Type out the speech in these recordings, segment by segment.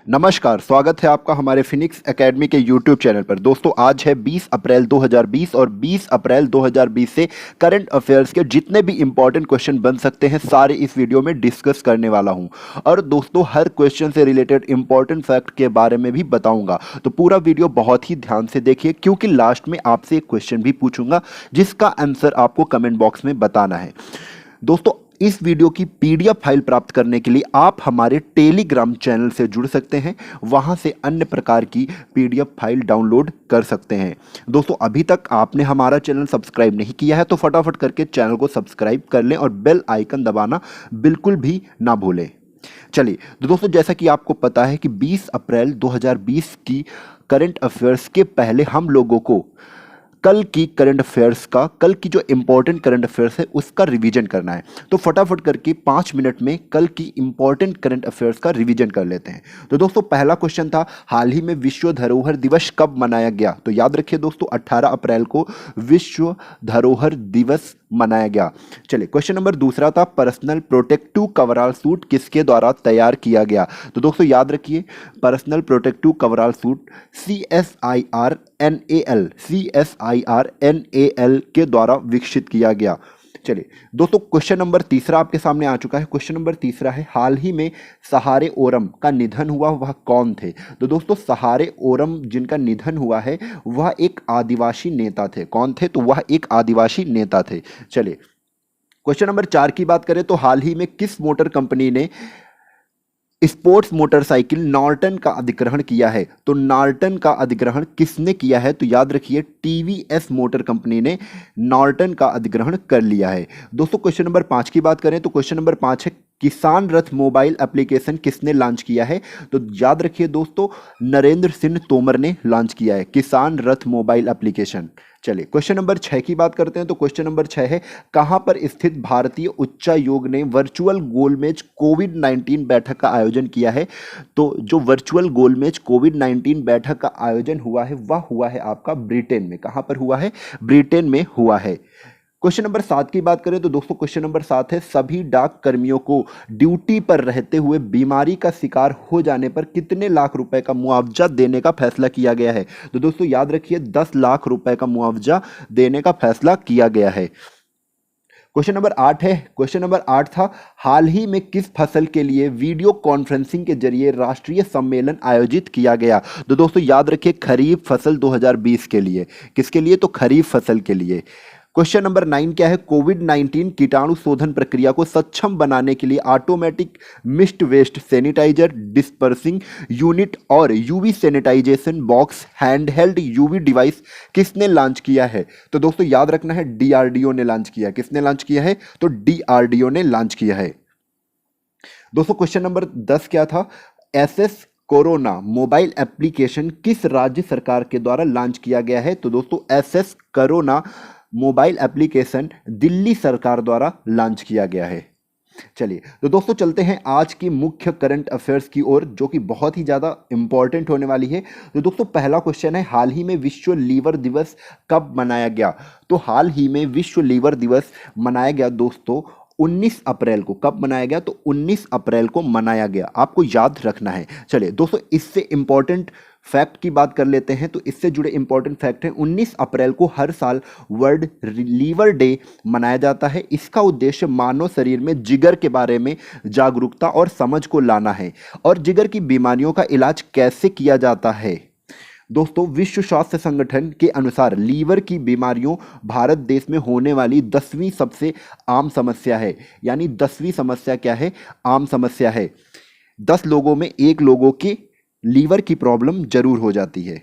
नमस्कार, स्वागत है आपका हमारे फिनिक्स एकेडमी के यूट्यूब चैनल पर। दोस्तों आज है 20 अप्रैल 2020 और 20 अप्रैल 2020 से करंट अफेयर्स के जितने भी इंपॉर्टेंट क्वेश्चन बन सकते हैं सारे इस वीडियो में डिस्कस करने वाला हूं। और दोस्तों हर क्वेश्चन से रिलेटेड इंपॉर्टेंट फैक्ट के बारे में भी बताऊंगा, तो पूरा वीडियो बहुत ही ध्यान से देखिए क्योंकि लास्ट में आपसे एक क्वेश्चन भी पूछूंगा जिसका आंसर आपको कमेंट बॉक्स में बताना है। दोस्तों इस वीडियो की पीडीएफ फाइल प्राप्त करने के लिए आप हमारे टेलीग्राम चैनल से जुड़ सकते हैं, वहां से अन्य प्रकार की पीडीएफ फाइल डाउनलोड कर सकते हैं। दोस्तों अभी तक आपने हमारा चैनल सब्सक्राइब नहीं किया है तो फटाफट करके चैनल को सब्सक्राइब कर लें और बेल आइकन दबाना बिल्कुल भी ना भूलें। चलिए तो दोस्तों जैसा कि आपको पता है कि 20 अप्रैल 2020 की करंट अफेयर्स के पहले हम लोगों को कल की जो इंपॉर्टेंट करंट अफेयर्स है उसका रिवीजन करना है। तो फटाफट करके 5 मिनट में कल की इंपॉर्टेंट करंट अफेयर्स का रिवीजन कर लेते हैं। तो दोस्तों पहला क्वेश्चन था, हाल ही में विश्व धरोहर दिवस कब मनाया गया? तो याद रखिए दोस्तों 18 अप्रैल को विश्व धरोहर दिवस मनाया गया। चलिए क्वेश्चन नंबर दूसरा था, पर्सनल प्रोटेक्टिव कवरऑल सूट किसके द्वारा तैयार किया गया? तो दोस्तों याद रखिए personal protective coverall suit CSIRNAL के द्वारा विकसित किया गया। चलिए दोस्तों क्वेश्चन नंबर तीसरा आपके सामने आ चुका है। क्वेश्चन नंबर तीसरा है, हाल ही में सहारे ओरम का निधन हुआ वह कौन थे? तो दोस्तों सहारे ओरम जिनका निधन हुआ है वह एक आदिवासी नेता थे। कौन थे? तो वह एक आदिवासी नेता थे। चलिए क्वेश्चन नंबर 4 की बात करें तो हाल ही में किस मोटर कंपनी ने स्पोर्ट्स मोटरसाइकिल नॉर्टन का अधिग्रहण किया है? तो नॉर्टन का अधिग्रहण किसने किया है? तो याद रखिए टीवीएस मोटर कंपनी ने नॉर्टन का अधिग्रहण कर लिया है। दोस्तों क्वेश्चन नंबर 5 की बात करें तो क्वेश्चन नंबर 5 है, किसान रथ मोबाइल एप्लीकेशन किसने लॉन्च किया है? तो याद रखिए दोस्तों नरेंद्र सिंह तोमर ने लॉन्च किया है किसान रथ मोबाइल एप्लीकेशन। चलिए क्वेश्चन नंबर 6 की बात करते हैं। तो क्वेश्चन नंबर 6 है, कहां पर स्थित भारतीय उच्चायोग ने वर्चुअल गोलमेज कोविड-19 बैठक का आयोजन किया है? तो जो वर्चुअल गोलमेज कोविड-19 बैठक का आयोजन हुआ है वह हुआ है आपका ब्रिटेन में। कहां पर हुआ है? ब्रिटेन में हुआ है। क्वेश्चन नंबर 7 की बात करें तो दोस्तों क्वेश्चन नंबर 7 है, सभी डाक कर्मियों को ड्यूटी पर रहते हुए बीमारी का शिकार हो जाने पर कितने लाख रुपए का मुआवजा देने का फैसला किया गया है? तो दोस्तों याद रखिए 10 लाख रुपए का मुआवजा देने का फैसला किया गया है। क्वेश्चन नंबर 8 है, क्वेश्चन नंबर 8 था, हाल ही में किस फसल के लिए वीडियो कॉन्फ्रेंसिंग के जरिए राष्ट्रीय सम्मेलन आयोजित किया गया? तो दोस्तों याद रखिए खरीफ फसल 2020 के लिए। किसके लिए? तो खरीफ फसल के लिए। क्वेश्चन नंबर 9 क्या है, कोविड-19 कीटाणु शोधन प्रक्रिया को सक्षम बनाने के लिए automatic mist waste sanitiser dispersing unit और UV sanitisation box handheld UV device किसने लॉन्च किया है? तो दोस्तों याद रखना है डीआरडीओ ने लॉन्च किया। किसने लॉन्च किया है? तो डीआरडीओ ने लॉन्च किया है। दोस्तों क्वेश्चन नंबर 10 क्या था, एसएस कोरोना मोबाइल एप्लीकेशन किस राज्य सरकार के द्वारा लॉन्च किया गया है? तो दोस्तों SS corona mobile application Delhi सरकार द्वारा लॉन्च किया गया है। चलिए तो दोस्तों चलते हैं आज की मुख्य करंट अफेयर्स की ओर जो कि बहुत ही ज़्यादा इंपॉर्टेंट होने वाली है। तो दोस्तों पहला क्वेश्चन है, हाल ही में विश्व लीवर दिवस कब मनाया गया? तो हाल ही में विश्व लीवर दिवस मनाया गया दोस्तों 19 अप्रैल को। कब मनाया गया? तो 19 अप्रैल को मनाया गया, आपको याद रखना है। चलिए दोस्तों इससे इंपॉर्टेंट फैक्ट की बात कर लेते हैं। तो इससे जुड़े इंपॉर्टेंट फैक्ट हैं, 19 अप्रैल को हर साल वर्ल्ड लीवर डे मनाया जाता है। इसका उद्देश्य मानव शरीर में जिगर के बारे में जागरूकता और समझ को लाना है और जिगर की बीमारियों का इलाज कैसे किया जाता है। दोस्तों विश्व स्वास्थ्य संगठन के अनुसार लीवर की बीमारियों भारत देश में होने वाली 10वीं सबसे आम समस्या है। यानी 10वीं समस्या क्या है? आम समस्या है। 10 लोगों में 1 लोगों के लीवर की प्रॉब्लम जरूर हो जाती है।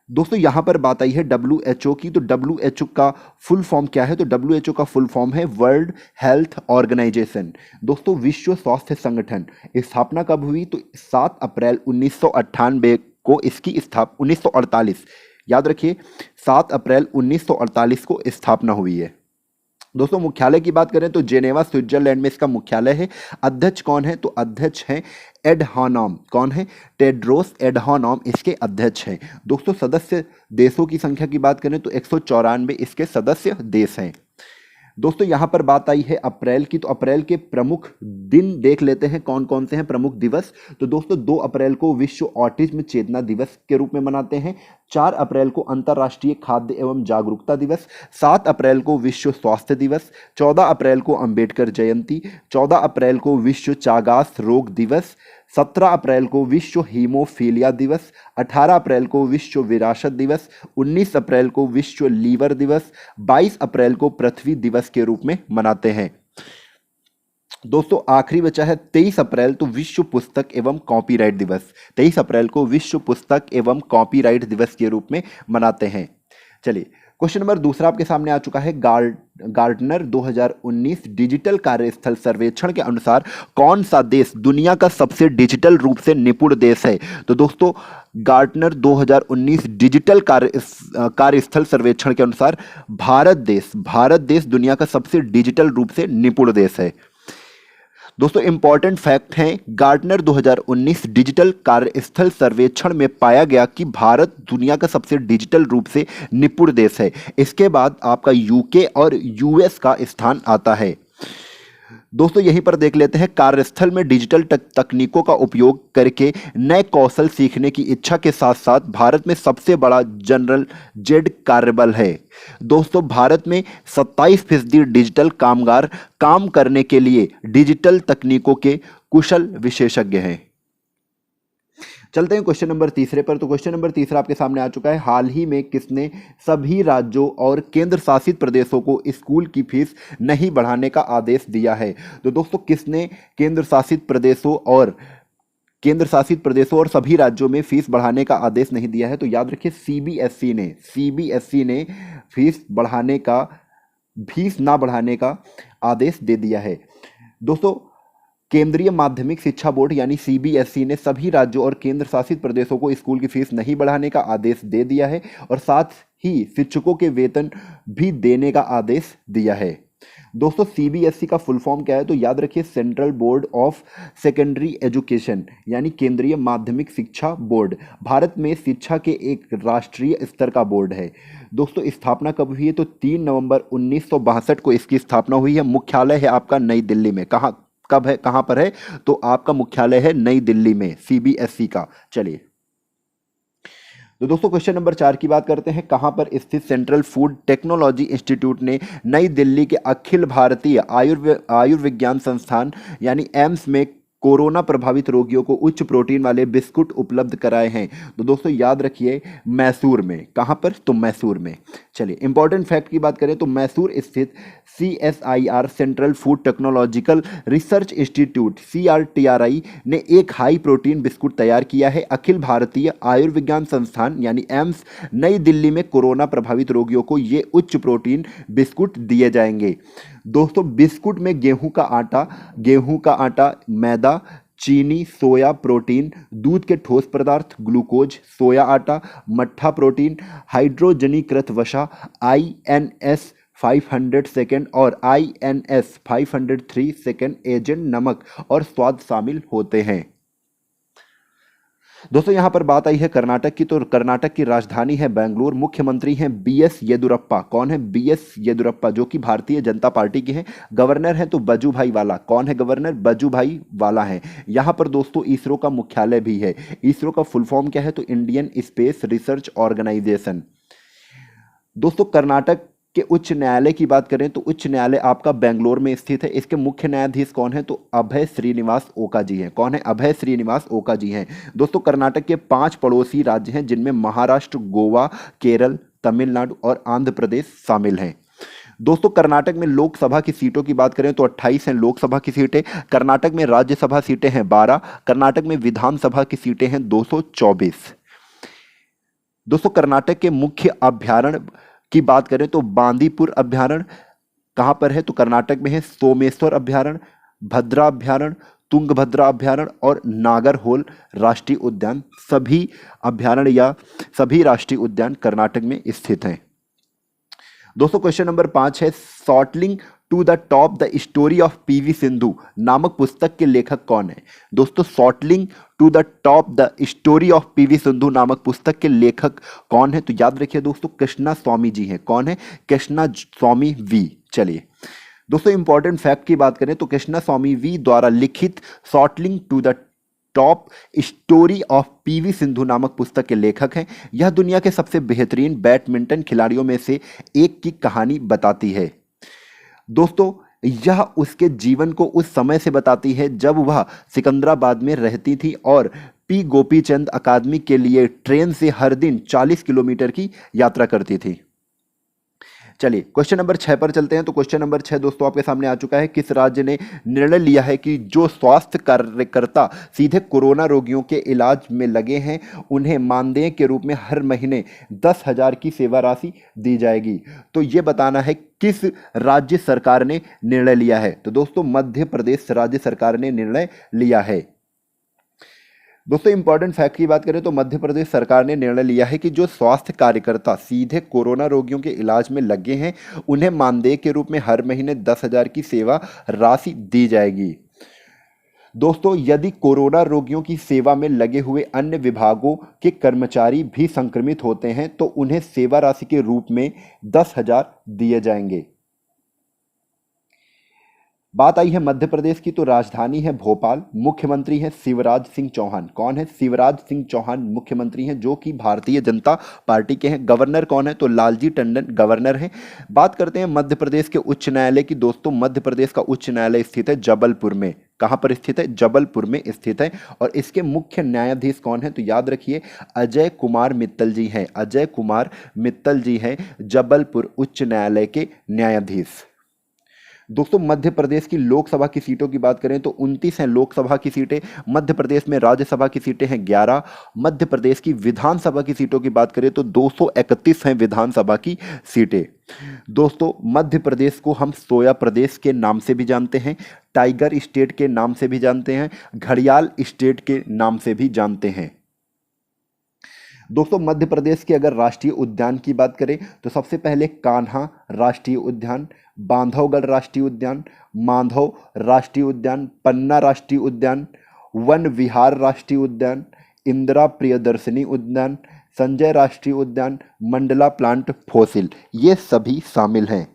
दोस्तों यहां पर बात आई है WHO की। तो WHO का फुल फॉर्म क्या है? तो WHO का फुल फॉर्म है वर्ल्ड हेल्थ ऑर्गेनाइजेशन। दोस्तों विश्व स्वास्थ्य संगठन स्थापना कब हुई? तो 7 अप्रैल 1998 को इसकी 1948, याद रखिए 7 अप्रैल 1948 को स्थापना हुई है। दोस्तों मुख्यालय की बात करें तो जेनेवा स्विट्जरलैंड में इसका मुख्यालय है। अध्यक्ष कौन है? तो अध्यक्ष हैं एडहानॉम। कौन है? टेड्रोस एडहानॉम इसके अध्यक्ष हैं। दोस्तों सदस्य देशों की संख्या की बात करें तो 194 इसके सदस्य देश हैं। दोस्तों यहाँ पर बात आई है अप्रैल की, तो अप्रैल के प्रमुख दिन देख लेते हैं कौन कौन से हैं प्रमुख दिवस। तो दोस्तों 2 अप्रैल को विश्व ऑटिज्म चेतना दिवस के रूप में मनाते हैं। 4 अप्रैल को अंतर्राष्ट्रीय खाद्य एवं जागरूकता दिवस। 7 अप्रैल को विश्व स्वास्थ्य दिवस। 14 अप्रैल को अंबेडकर जयंती। 14 अप्रैल को विश्व चागास रोग दिवस। 17 अप्रैल को विश्व हीमोफीलिया दिवस। 18 अप्रैल को विश्व विरासत दिवस। 19 अप्रैल को विश्व लीवर दिवस। 22 अप्रैल को पृथ्वी दिवस के रूप में मनाते हैं। दोस्तों आखिरी बचा है 23 अप्रैल, तो विश्व पुस्तक एवं कॉपीराइट दिवस। 23 अप्रैल को विश्व पुस्तक एवं कॉपीराइट दिवस के रूप में मनाते हैं। चलिए क्वेश्चन नंबर दूसरा आपके सामने आ चुका है। गार्टनर 2019 डिजिटल कार्यस्थल सर्वेक्षण के अनुसार कौन सा देश दुनिया का सबसे डिजिटल रूप से निपुण देश है? तो दोस्तों गार्टनर 2019 डिजिटल कार्यस्थल सर्वेक्षण के अनुसार भारत देश दुनिया का सबसे डिजिटल रूप से निपुण देश है। दोस्तों इंपॉर्टेंट फैक्ट हैं, गार्टनर 2019 डिजिटल कार्यस्थल सर्वेक्षण में पाया गया कि भारत दुनिया का सबसे डिजिटल रूप से निपुण देश है। इसके बाद आपका यूके और यूएस का स्थान आता है। दोस्तों यहीं पर देख लेते हैं, कार्यस्थल में डिजिटल तकनीकों का उपयोग करके नए कौशल सीखने की इच्छा के साथ साथ भारत में सबसे बड़ा जनरल जेड कार्यबल है। दोस्तों भारत में 27% डिजिटल कामगार काम करने के लिए डिजिटल तकनीकों के कुशल विशेषज्ञ हैं। चलते हैं क्वेश्चन नंबर तीसरे पर। तो क्वेश्चन नंबर तीसरा आपके सामने आ चुका है। हाल ही में किसने सभी राज्यों और केंद्र शासित प्रदेशों को स्कूल की फीस नहीं बढ़ाने का आदेश दिया है? तो दोस्तों किसने केंद्र शासित प्रदेशों और सभी राज्यों में फीस बढ़ाने का आदेश नहीं दिया है? तो याद रखिए सीबीएसई ने फीस ना बढ़ाने का आदेश दे दिया है। दोस्तों केंद्रीय माध्यमिक शिक्षा बोर्ड यानी सीबीएसई ने सभी राज्यों और केंद्र शासित प्रदेशों को स्कूल की फीस नहीं बढ़ाने का आदेश दे दिया है और साथ ही शिक्षकों के वेतन भी देने का आदेश दिया है। दोस्तों सीबीएसई का फुल फॉर्म क्या है? तो याद रखिए central board of secondary education यानी केंद्रीय माध्यमिक शिक्षा बोर्ड। भारत में शिक्षा के एक राष्ट्रीय स्तर का बोर्ड है। दोस्तों स्थापना कब हुई है? तो 3 नवंबर 1962 को इसकी स्थापना हुई है। मुख्यालय है आपका नई दिल्ली में। कहाँ पर है? तो आपका मुख्यालय है नई दिल्ली में सीबीएसई का। चलिए तो दोस्तों क्वेश्चन नंबर 4 की बात करते हैं। कहां पर स्थित सेंट्रल फूड टेक्नोलॉजी इंस्टीट्यूट ने नई दिल्ली के अखिल भारतीय आयुर्विज्ञान संस्थान यानी एम्स में कोरोना प्रभावित रोगियों को उच्च प्रोटीन वाले बिस्कुट उपलब्ध कराए हैं? तो दोस्तों याद रखिए मैसूर में। कहां पर? तो मैसूर में। चलिए इंपॉर्टेंट फैक्ट की बात करें तो मैसूर स्थित CSIR central food technological research institute CRTRI ने एक हाई प्रोटीन बिस्कुट तैयार किया है। अखिल भारतीय आयुर्विज्ञान संस्थान यानी एम्स नई दिल्ली में कोरोना प्रभावित रोगियों को ये उच्च प्रोटीन बिस्कुट दिए जाएंगे। दोस्तों बिस्कुट में गेहूं का आटा, मैदा, चीनी, सोया प्रोटीन, दूध के ठोस पदार्थ, ग्लूकोज, सोया आटा, मट्ठा प्रोटीन, हाइड्रोजनीकृत वसा, INS 500 सेकेंड और INS 503 सेकेंड एजेंट, नमक और स्वाद शामिल होते हैं। दोस्तों यहां पर बात आई है कर्नाटक की। तो कर्नाटक की राजधानी है बेंगलुरु। मुख्यमंत्री हैं BS येदुरप्पा। कौन है? BS येदुरप्पा जो कि भारतीय जनता पार्टी के हैं। गवर्नर हैं तो बजूभाई वाला। कौन है गवर्नर? बजूभाई वाला है। यहां पर दोस्तों इसरो का मुख्यालय भी है। इसरो का फुल फॉर्म क्या है? तो इंडियन स्पेस रिसर्च ऑर्गेनाइजेशन। दोस्तों कर्नाटक के उच्च न्यायालय की बात करें तो उच्च न्यायालय आपका बेंगलोर में स्थित है। इसके मुख्य न्यायाधीश कौन है? तो अभय श्रीनिवास ओका जी हैं। कौन है? अभय श्रीनिवास ओका जी हैं। दोस्तों कर्नाटक के 5 पड़ोसी राज्य हैं जिनमें महाराष्ट्र, गोवा, केरल, तमिलनाडु और आंध्र प्रदेश शामिल हैं। दोस्तों कर्नाटक में लोकसभा की सीटों की बात करें तो 28 हैं लोकसभा की सीटें। कर्नाटक में राज्यसभा सीटें हैं 12। कर्नाटक में विधानसभा की सीटें हैं 224। दोस्तों कर्नाटक के मुख्य अभ्यारण्य की बात करें तो बांदीपुर अभ्यारण्य कहां पर है? तो कर्नाटक में है। सोमेश्वर अभ्यारण्य, भद्रा अभ्यारण्य, तुंगभद्रा अभ्यारण्य और नागरहोल राष्ट्रीय उद्यान, सभी अभ्यारण्य या सभी राष्ट्रीय उद्यान कर्नाटक में स्थित हैं। दोस्तों क्वेश्चन नंबर 5 है। Shuttling to the top the story of PV Sindhu नामक पुस्तक के लेखक कौन है? दोस्तों shuttling to the top the story of PV Sindhu नामक पुस्तक के लेखक कौन है? तो याद रखिए दोस्तों कृष्णा स्वामी जी हैं। कौन है? कृष्णा स्वामी V। चलिए दोस्तों, इंपॉर्टेंट फैक्ट की बात करें तो कृष्णा स्वामी वी द्वारा लिखित shuttling to the top story of PV Sindhu नामक पुस्तक के लेखक हैं। यह दुनिया के सबसे बेहतरीन बैडमिंटन खिलाड़ियों में से एक की कहानी बताती है। दोस्तों, यह उसके जीवन को उस समय से बताती है जब वह सिकंदराबाद में रहती थी और पी गोपीचंद अकादमी के लिए ट्रेन से हर दिन 40 किलोमीटर की यात्रा करती थी। चलिए क्वेश्चन नंबर 6 पर चलते हैं। तो क्वेश्चन नंबर 6 दोस्तों आपके सामने आ चुका है। किस राज्य ने निर्णय लिया है कि जो स्वास्थ्य कार्यकर्ता सीधे कोरोना रोगियों के इलाज में लगे हैं उन्हें मानदेय के रूप में हर महीने 10,000 की सेवा राशि दी जाएगी? तो ये बताना है किस राज्य सरकार ने निर्णय लिया है। तो दोस्तों मध्य प्रदेश राज्य सरकार ने निर्णय लिया है। दोस्तों इंपॉर्टेंट फैक्ट की बात करें तो मध्य प्रदेश सरकार ने निर्णय लिया है कि जो स्वास्थ्य कार्यकर्ता सीधे कोरोना रोगियों के इलाज में लगे हैं उन्हें मानदेय के रूप में हर महीने 10,000 की सेवा राशि दी जाएगी। दोस्तों यदि कोरोना रोगियों की सेवा में लगे हुए अन्य विभागों के कर्मचारी भी संक्रमित होते हैं तो उन्हें सेवा राशि के रूप में 10,000 दिए जाएंगे। बात आई है मध्य प्रदेश की, तो राजधानी है भोपाल, मुख्यमंत्री है शिवराज सिंह चौहान। कौन है? शिवराज सिंह चौहान मुख्यमंत्री हैं जो कि भारतीय जनता पार्टी के हैं। गवर्नर कौन है? तो लालजी टंडन गवर्नर हैं। बात करते हैं मध्य प्रदेश के उच्च न्यायालय की। दोस्तों मध्य प्रदेश का उच्च न्यायालय स्थित है जबलपुर में। कहां पर स्थित है? जबलपुर में स्थित है। और इसके मुख्य न्यायाधीश कौन है? तो याद रखिए अजय कुमार मित्तल जी हैं। अजय कुमार मित्तल जी हैं जबलपुर उच्च न्यायालय के न्यायाधीश। दोस्तों मध्य प्रदेश की लोकसभा की सीटों की बात करें तो 29 हैं लोकसभा की सीटें। मध्य प्रदेश में राज्यसभा की सीटें हैं 11। मध्य प्रदेश की विधानसभा की सीटों की बात करें तो 231 हैं विधानसभा की सीटें। दोस्तों मध्य प्रदेश को हम सोया प्रदेश के नाम से भी जानते हैं, टाइगर स्टेट के नाम से भी जानते हैं, घड़ियाल स्टेट के नाम से भी जानते हैं। दोस्तों मध्य प्रदेश के अगर राष्ट्रीय उद्यान की बात करें तो सबसे पहले कान्हा राष्ट्रीय उद्यान, बांधवगढ़ राष्ट्रीय उद्यान, माधव राष्ट्रीय उद्यान, पन्ना राष्ट्रीय उद्यान, वन विहार राष्ट्रीय उद्यान, इंदिरा प्रियदर्शनी उद्यान, संजय राष्ट्रीय उद्यान, मंडला प्लांट फॉसिल, ये सभी शामिल हैं।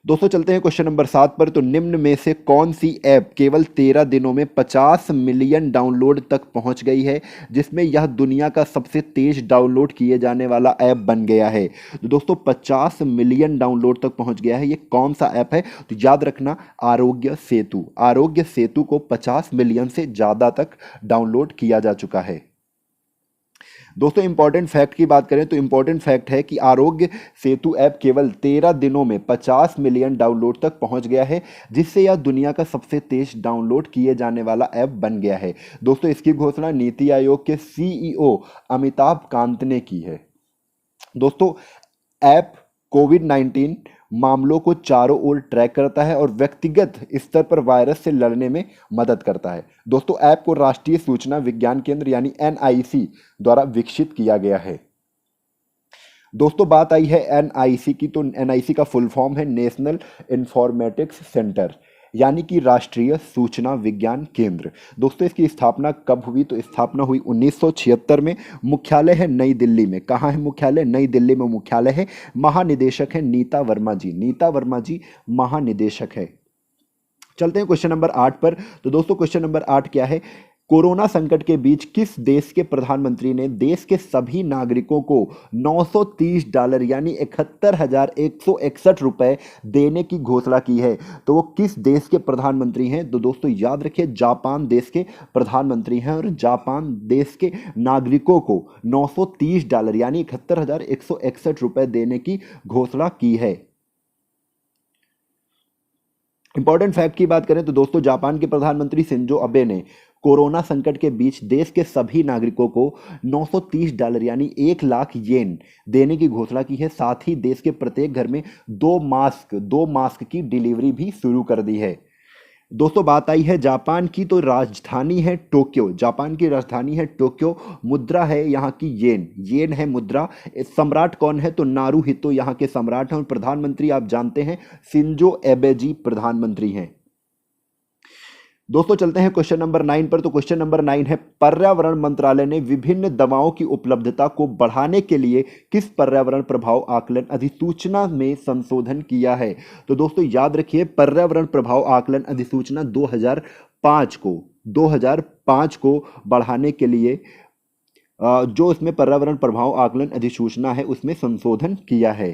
दोस्तों चलते हैं क्वेश्चन नंबर 7 पर। तो निम्न में से कौन सी ऐप केवल 13 दिनों में 50 मिलियन डाउनलोड तक पहुंच गई है, जिसमें यह दुनिया का सबसे तेज डाउनलोड किए जाने वाला ऐप बन गया है? तो दोस्तों 50 मिलियन डाउनलोड तक पहुंच गया है, ये कौन सा ऐप है? तो याद रखना आरोग्य सेतु। आरोग्य सेतु को 50 मिलियन से ज़्यादा तक डाउनलोड किया जा चुका है। दोस्तों इंपॉर्टेंट फैक्ट की बात करें तो इंपॉर्टेंट फैक्ट है कि आरोग्य सेतु ऐप केवल 13 दिनों में 50 मिलियन डाउनलोड तक पहुंच गया है, जिससे यह दुनिया का सबसे तेज डाउनलोड किए जाने वाला ऐप बन गया है। दोस्तों इसकी घोषणा नीति आयोग के सीईओ अमिताभ कांत ने की है। दोस्तों ऐप कोविड-19 मामलों को चारों ओर ट्रैक करता है और व्यक्तिगत स्तर पर वायरस से लड़ने में मदद करता है। दोस्तों ऐप को राष्ट्रीय सूचना विज्ञान केंद्र यानी एनआईसी द्वारा विकसित किया गया है। दोस्तों बात आई है एनआईसी की, तो एनआईसी का फुल फॉर्म है नेशनल इंफॉर्मेटिक्स सेंटर यानी कि राष्ट्रीय सूचना विज्ञान केंद्र। दोस्तों इसकी स्थापना कब हुई? तो स्थापना हुई 1976 में। मुख्यालय है नई दिल्ली में। कहाँ है मुख्यालय? नई दिल्ली में मुख्यालय है। महानिदेशक है नीता वर्मा जी। नीता वर्मा जी महानिदेशक है। चलते हैं क्वेश्चन नंबर 8 पर। तो दोस्तों क्वेश्चन नंबर 8 क्या है? कोरोना संकट के बीच किस देश के प्रधानमंत्री ने देश के सभी नागरिकों को $930 यानी 71,161 रुपए देने की घोषणा की है? तो वो किस देश के प्रधानमंत्री हैं? तो दोस्तों याद रखिए जापान देश के प्रधानमंत्री हैं और जापान देश के नागरिकों को $930 यानी 71,161 रुपए देने की घोषणा की है। इंपॉर्टेंट फैक्ट की बात करें तो दोस्तों जापान के प्रधानमंत्री शिंजो अबे ने कोरोना संकट के बीच देश के सभी नागरिकों को $930 यानी 1 लाख येन देने की घोषणा की है। साथ ही देश के प्रत्येक घर में 2 मास्क की डिलीवरी भी शुरू कर दी है। दोस्तों बात आई है जापान की, तो राजधानी है टोक्यो। जापान की राजधानी है टोक्यो। मुद्रा है यहाँ की येन है मुद्रा। सम्राट कौन है? तो नारूहितो यहाँ के सम्राट हैं। और प्रधानमंत्री आप जानते हैं शिंजो एबे जी प्रधानमंत्री हैं। दोस्तों चलते हैं क्वेश्चन नंबर 9 पर। तो क्वेश्चन नंबर 9 है, पर्यावरण मंत्रालय ने विभिन्न दवाओं की उपलब्धता को बढ़ाने के लिए किस पर्यावरण प्रभाव आकलन अधिसूचना में संशोधन किया है? तो दोस्तों याद रखिए, पर्यावरण प्रभाव आकलन अधिसूचना 2005 को बढ़ाने के लिए जो इसमें पर्यावरण प्रभाव आकलन अधिसूचना है उसमें संशोधन किया है।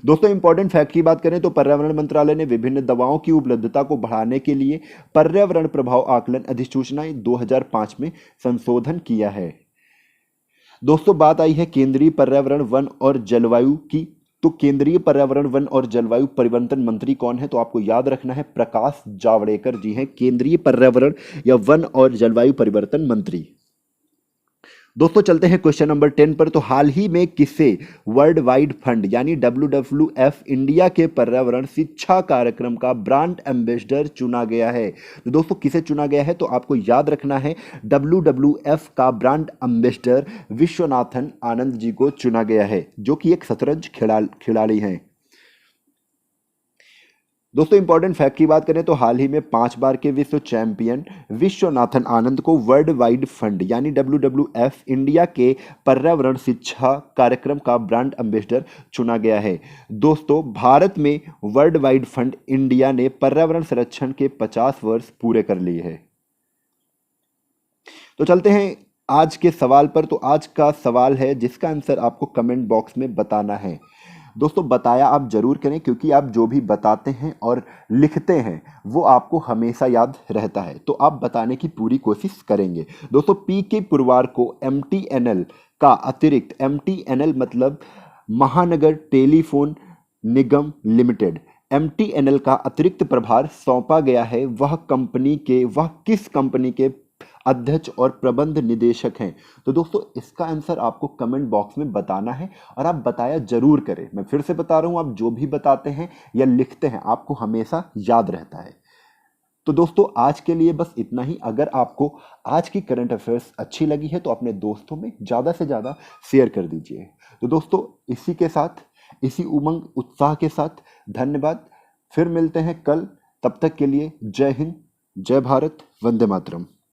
दोस्तों इंपॉर्टेंट फैक्ट की बात करें तो पर्यावरण मंत्रालय ने विभिन्न दवाओं की उपलब्धता को बढ़ाने के लिए पर्यावरण प्रभाव आकलन अधिसूचना 2005 में संशोधन किया है। दोस्तों बात आई है केंद्रीय पर्यावरण वन और जलवायु की। तो केंद्रीय पर्यावरण वन और जलवायु परिवर्तन मंत्री कौन है? तो आपको याद रखना है, प्रकाश जावड़ेकर जी हैं केंद्रीय पर्यावरण या वन और जलवायु परिवर्तन मंत्री। दोस्तों चलते हैं क्वेश्चन नंबर 10 पर। तो हाल ही में किसे वर्ल्ड वाइड फंड यानी WWF इंडिया के पर्यावरण शिक्षा कार्यक्रम का ब्रांड एम्बेसडर चुना गया है? तो दोस्तों किसे चुना गया है? तो आपको याद रखना है, WWF का ब्रांड एम्बेसडर विश्वनाथन आनंद जी को चुना गया है, जो कि एक शतरंज खिलाड़ी हैं। दोस्तों इंपॉर्टेंट फैक्ट की बात करें तो हाल ही में 5 बार के विश्व चैंपियन विश्वनाथन आनंद को वर्ल्ड वाइड फंड यानी WWF इंडिया के पर्यावरण शिक्षा कार्यक्रम का ब्रांड एम्बेसडर चुना गया है। दोस्तों भारत में वर्ल्ड वाइड फंड इंडिया ने पर्यावरण संरक्षण के 50 वर्ष पूरे कर लिए हैं। तो चलते हैं आज के सवाल पर। तो आज का सवाल है जिसका आंसर आपको कमेंट बॉक्स में बताना है। दोस्तों बताया आप जरूर करें, क्योंकि आप जो भी बताते हैं और लिखते हैं वो आपको हमेशा याद रहता है, तो आप बताने की पूरी कोशिश करेंगे। दोस्तों PK पुरवार को MTNL का अतिरिक्त, MTNL मतलब महानगर टेलीफोन निगम लिमिटेड, MTNL का अतिरिक्त प्रभार सौंपा गया है। वह किस कंपनी के अध्यक्ष और प्रबंध निदेशक हैं? तो दोस्तों इसका आंसर आपको कमेंट बॉक्स में बताना है और आप बताया जरूर करें। मैं फिर से बता रहा हूं, आप जो भी बताते हैं या लिखते हैं आपको हमेशा याद रहता है। तो दोस्तों आज के लिए बस इतना ही। अगर आपको आज की करंट अफेयर्स अच्छी लगी है तो अपने दोस्तों में ज़्यादा से ज़्यादा शेयर कर दीजिए। तो दोस्तों इसी के साथ, इसी उमंग उत्साह के साथ धन्यवाद। फिर मिलते हैं कल, तब तक के लिए जय हिंद, जय भारत, वंदे मातरम।